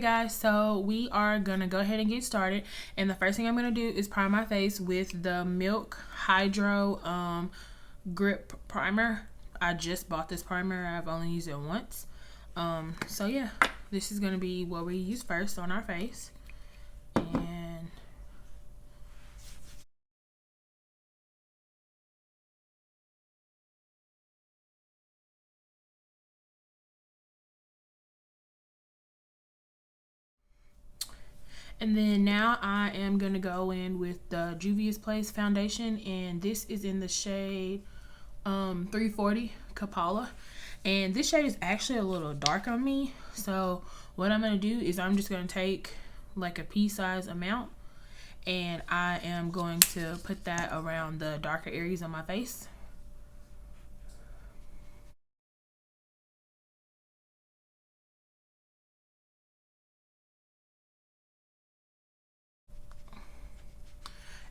guys, so we are gonna go ahead and get started, and the first thing I'm gonna do is prime my face with the Milk Hydro Grip Primer. I just bought this primer. I've only used it once. So yeah, this is gonna be what we use first on our face. And then now I am going to go in with the Juvias Place foundation, and this is in the shade 340 Kapala. And this shade is actually a little dark on me, so what I'm going to do is I'm just going to take like a pea-size amount, and I am going to put that around the darker areas on my face.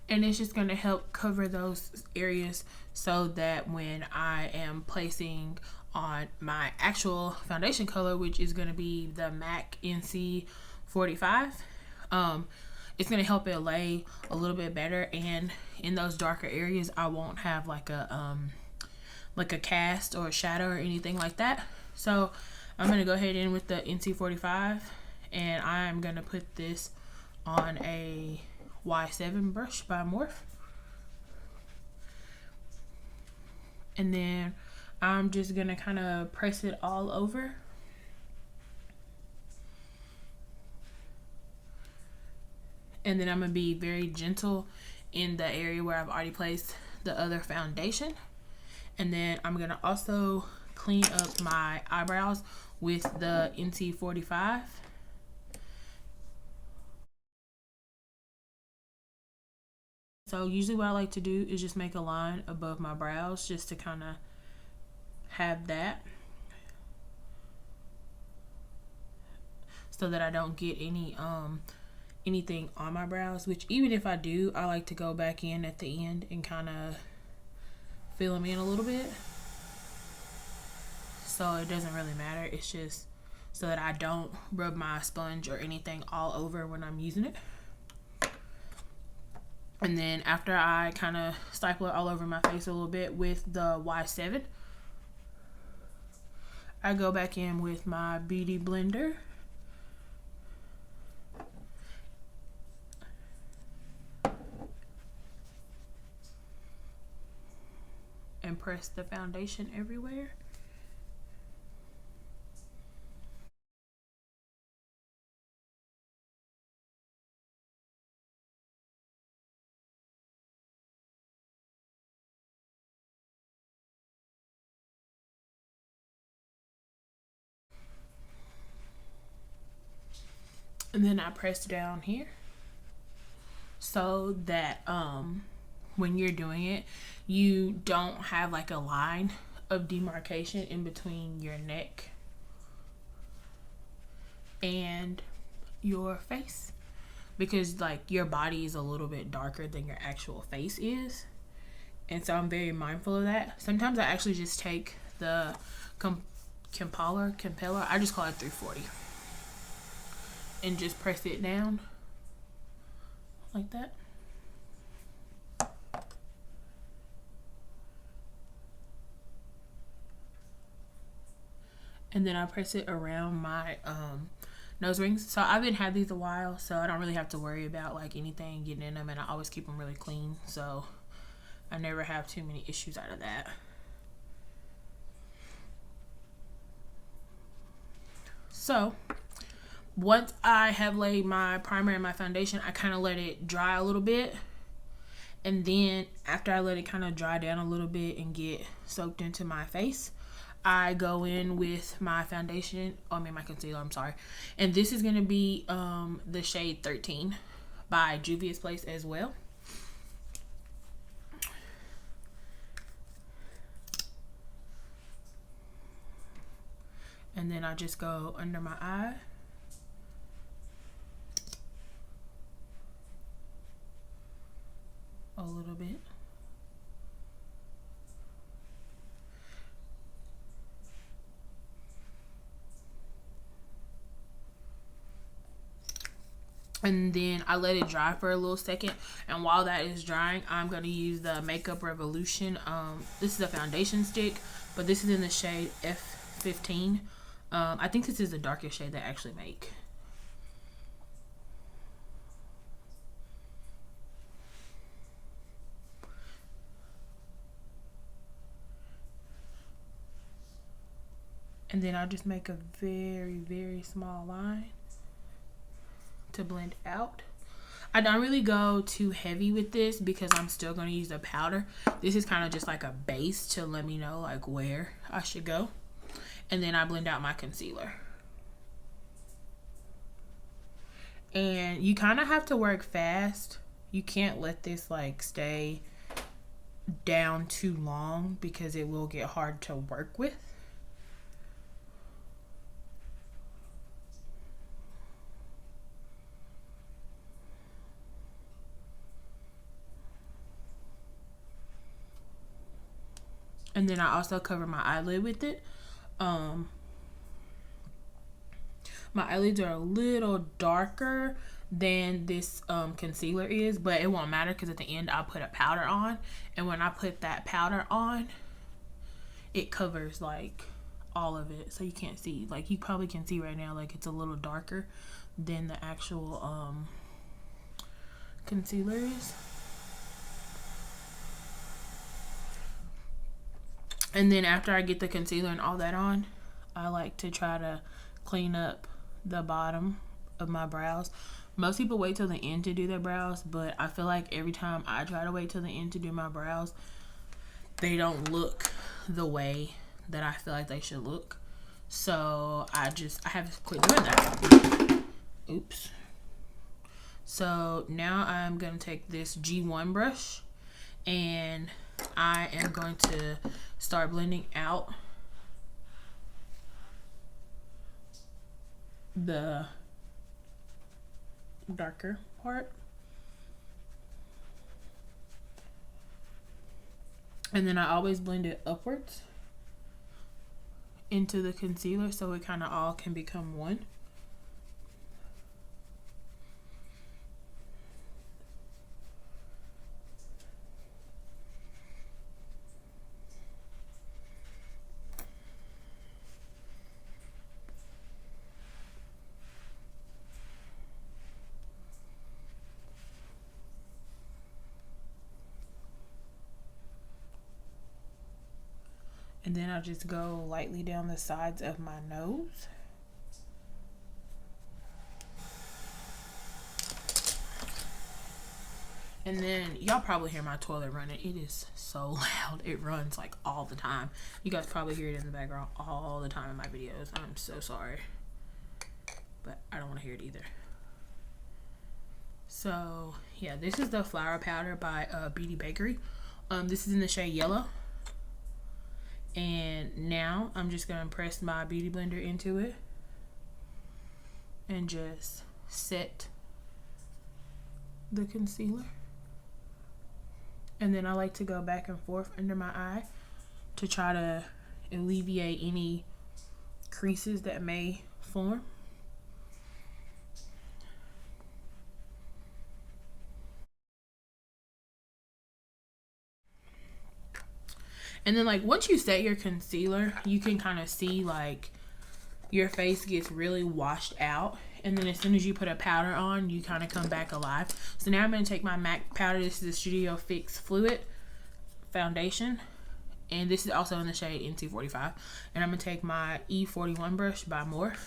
And it's just going to help cover those areas so that when I am placing on my actual foundation color, which is going to be the MAC NC 45, it's going to help it lay a little bit better, and in those darker areas I won't have like a cast or a shadow or anything like that. So I'm going to go ahead in with the NC 45, and I'm going to put this on a Y7 brush by Morphe, and then I'm just gonna kind of press it all over. And then I'm gonna be very gentle in the area where I've already placed the other foundation. And then I'm gonna also clean up my eyebrows with the NC 45. So usually what I like to do is just make a line above my brows just to kind of have that, so that I don't get any anything on my brows, which even if I do, I like to go back in at the end and kind of fill them in a little bit, so it doesn't really matter. It's just so that I don't rub my sponge or anything all over when I'm using it. And then after I kind of staple it all over my face a little bit with the Y7, I go back in with my Beauty Blender and press the foundation everywhere. And then I press down here so that when you're doing it, you don't have like a line of demarcation in between your neck and your face, because like your body is a little bit darker than your actual face is. And so I'm very mindful of that. Sometimes I actually just take the compeller, I just call it 340, and just press it down like that. And then I press it around my nose rings. So I've been had these a while, so I don't really have to worry about like anything getting in them, and I always keep them really clean, so I never have too many issues out of that. So once I have laid my primer and my foundation, I kind of let it dry a little bit. And then after I let it kind of dry down a little bit and get soaked into my face, I go in with my foundation, my concealer, I'm sorry. And this is going to be the shade 13 by Juvias Place as well. And then I just go under my eye. A little bit. And then I let it dry for a little second, and while that is drying, I'm going to use the Makeup Revolution. This is a foundation stick, but this is in the shade F15. I think this is the darkest shade they actually make. And then I'll just make a very, very small line to blend out. I don't really go too heavy with this because I'm still going to use a powder. This is kind of just like a base to let me know like where I should go. And then I blend out my concealer. And you kind of have to work fast. You can't let this like stay down too long because it will get hard to work with. And then I also cover my eyelid with it. My eyelids are a little darker than this concealer is, but it won't matter because at the end I'll put a powder on. And when I put that powder on, it covers like all of it. So you can't see. Like you probably can see right now, like it's a little darker than the actual concealer is. And then after I get the concealer and all that on, I like to try to clean up the bottom of my brows. Most people wait till the end to do their brows, but I feel like every time I try to wait till the end to do my brows, they don't look the way that I feel like they should look. So I have to quit doing that. Oops. So now I'm going to take this G1 brush and I am going to start blending out the darker part. And then I always blend it upwards into the concealer so it kind of all can become one. And then I'll just go lightly down the sides of my nose. And then y'all probably hear my toilet running. It is so loud. It runs like all the time. You guys probably hear it in the background all the time in my videos. I'm so sorry. But I don't want to hear it either. So yeah, this is the flower powder by Beauty Bakerie. This is in the shade Yellow. And now I'm just going to press my beauty blender into it and just set the concealer. And then I like to go back and forth under my eye to try to alleviate any creases that may form. And then like once you set your concealer, you can kind of see like your face gets really washed out. And then as soon as you put a powder on, you kind of come back alive. So now I'm going to take my MAC powder. This is the Studio Fix Fluid Foundation. And this is also in the shade N245. And I'm going to take my E41 brush by Morphe.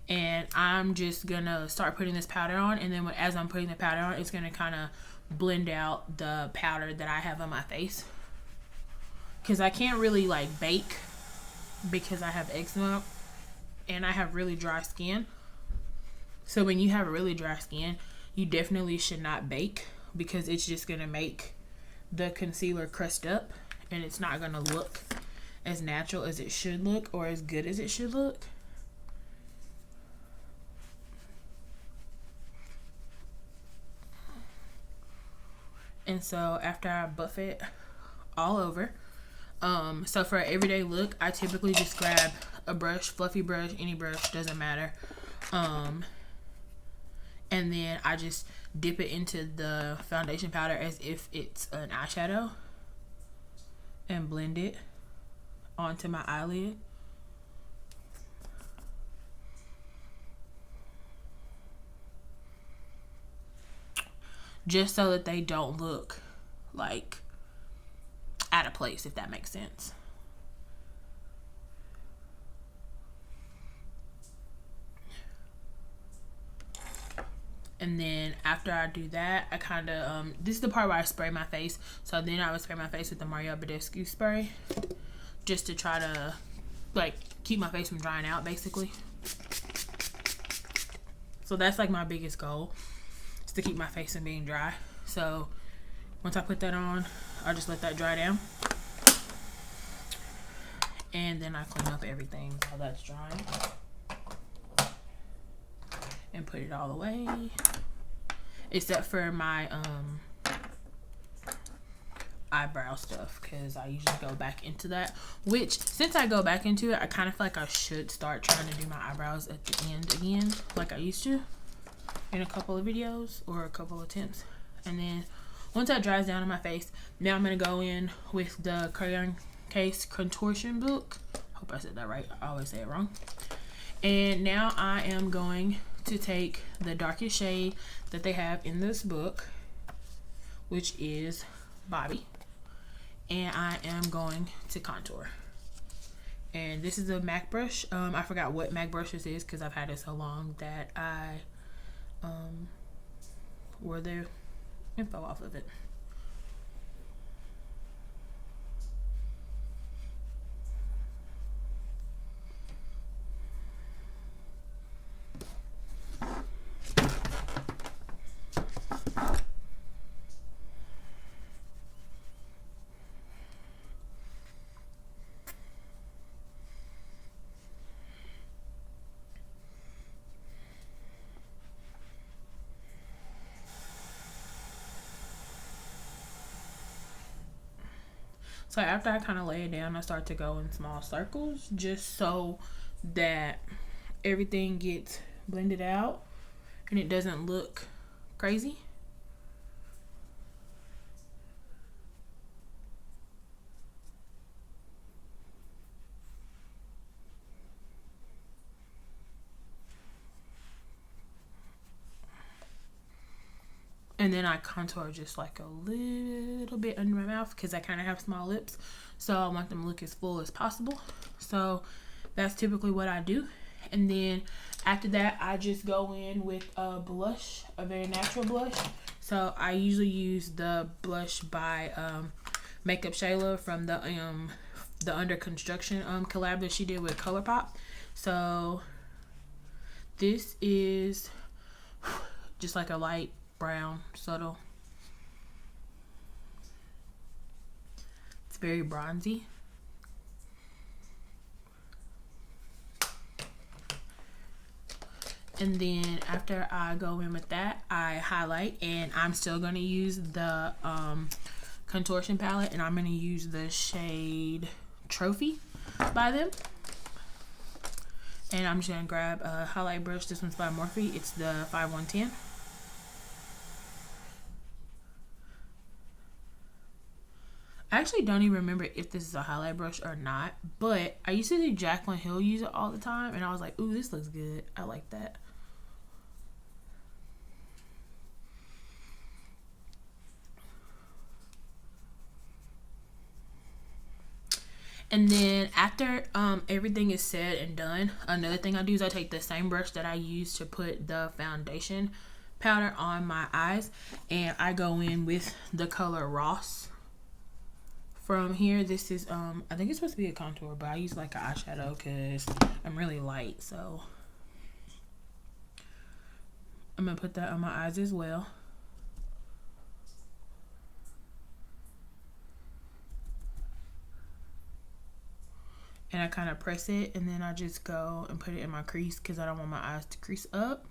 And I'm just going to start putting this powder on. And then as I'm putting the powder on, it's going to kind of blend out the powder that I have on my face. Because I can't really like bake because I have eczema and I have really dry skin. So when you have really dry skin, you definitely should not bake because it's just going to make the concealer crust up and it's not going to look as natural as it should look or as good as it should look. And so after I buff it all over, so for an everyday look, I typically just grab a brush, fluffy brush, any brush, doesn't matter. And then I just dip it into the foundation powder as if it's an eyeshadow and blend it onto my eyelid. Just so that they don't look like out of place, if that makes sense. And then after I do that, I kind of, this is the part where I spray my face. So then I would spray my face with the Badescu spray, just to try to, like, keep my face from drying out, basically. So that's, like, my biggest goal, is to keep my face from being dry. So once I put that on, I'll just let that dry down. And then I clean up everything while that's drying. And put it all away, except for my eyebrow stuff, because I usually go back into that, which since I go back into it, I kind of feel like I should start trying to do my eyebrows at the end again, like I used to in a couple of videos or a couple of attempts. And then once that dries down on my face, now I'm going to go in with the Crayon Case Contoursition book. Hope I said that right. I always say it wrong. And now I am going to take the darkest shade that they have in this book, which is Bobby, and I am going to contour. And this is a MAC brush. I forgot what MAC brush this is because I've had it so long that I wore the info off of it. So after I kind of lay it down, I start to go in small circles just so that everything gets blended out and it doesn't look crazy. And then I contour just like a little bit under my mouth because I kind of have small lips. So I want them to look as full as possible. So that's typically what I do. And then after that, I just go in with a blush, a very natural blush. So I usually use the blush by Makeup Shayla from the Under Construction collab that she did with Colourpop. So this is just like a light brown, subtle. It's very bronzy. And then after I go in with that, I highlight, and I'm still going to use the contortion palette, and I'm going to use the shade Trophy by them. And I'm just going to grab a highlight brush. This one's by Morphe. It's the 5110. I actually don't even remember if this is a highlight brush or not, but I used to see Jaclyn Hill use it all the time, and I was like, ooh, this looks good. I like that. And then after everything is said and done, another thing I do is I take the same brush that I use to put the foundation powder on my eyes, and I go in with the color Ross. From here, this is I think it's supposed to be a contour, but I use like an eyeshadow because I'm really light, so I'm gonna put that on my eyes as well. And I kind of press it, and then I just go and put it in my crease because I don't want my eyes to crease up.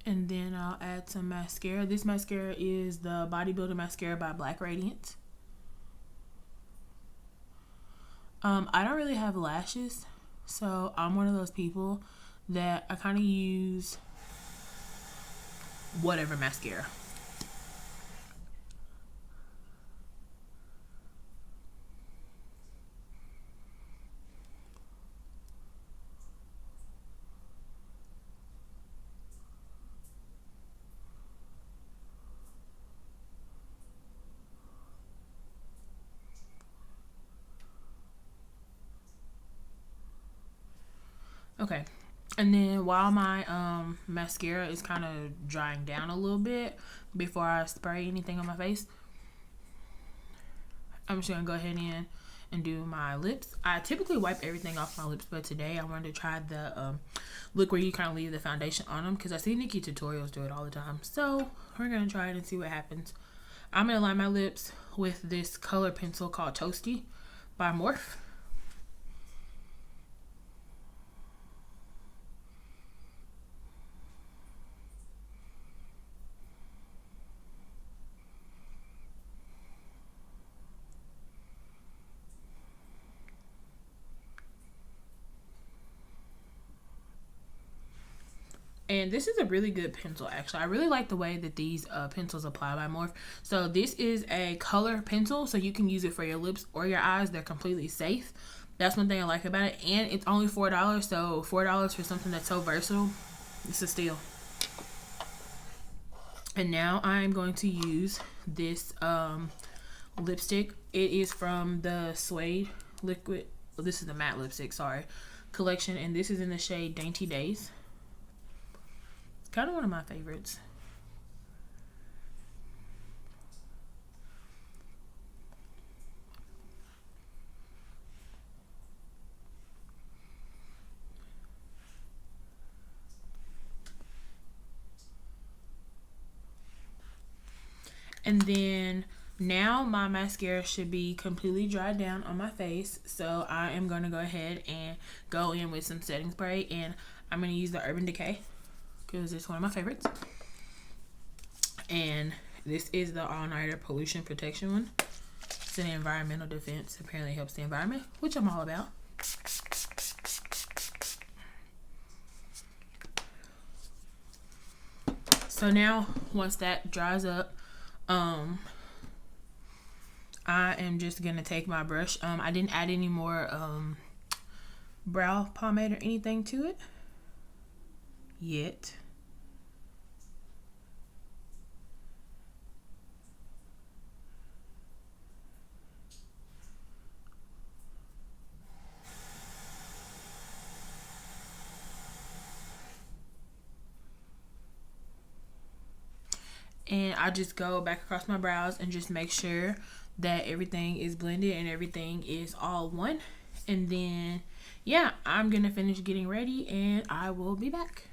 And then I'll add some mascara. This mascara is the Bodybuilder Mascara by Radiance. I don't really have lashes, so I'm one of those people that I kind of use whatever mascara. Okay, and then while my mascara is kind of drying down a little bit before I spray anything on my face, I'm just gonna go ahead and do my lips. I typically wipe everything off my lips, but today I wanted to try the look where you kind of leave the foundation on them, because I see Nikki tutorials do it all the time. So we're gonna try it and see what happens. I'm gonna line my lips with this color pencil called Toastie by Morphe. And this is a really good pencil, actually. I really like the way that these pencils apply by Morphe. So this is a color pencil, so you can use it for your lips or your eyes. They're completely safe. That's one thing I like about it. And it's only $4, so $4 for something that's so versatile, it's a steal. And now I'm going to use this lipstick. It is from the Suede liquid, well, this is the matte lipstick, sorry, collection. And this is in the shade Dainty Daze. Kind of one of my favorites. And then now my mascara should be completely dried down on my face, so I am going to go ahead and go in with some setting spray, and I'm going to use the Urban Decay because it's one of my favorites. And this is the All Nighter Pollution Protection one. It's an environmental defense. Apparently it helps the environment, which I'm all about. So now once that dries up, I am just gonna take my brush. I didn't add any more brow pomade or anything to it yet. And I just go back across my brows and just make sure that everything is blended and everything is all one. And then, yeah, I'm gonna finish getting ready and I will be back.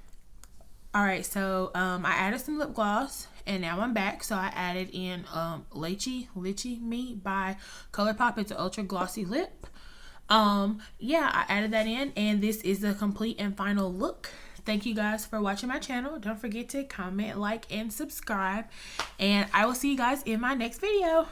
Alright, so I added some lip gloss and now I'm back. So I added in Lychee Me by Colourpop. It's an ultra glossy lip. Yeah, I added that in, and this is the complete and final look. Thank you guys for watching my channel. Don't forget to comment, like, and subscribe. And I will see you guys in my next video.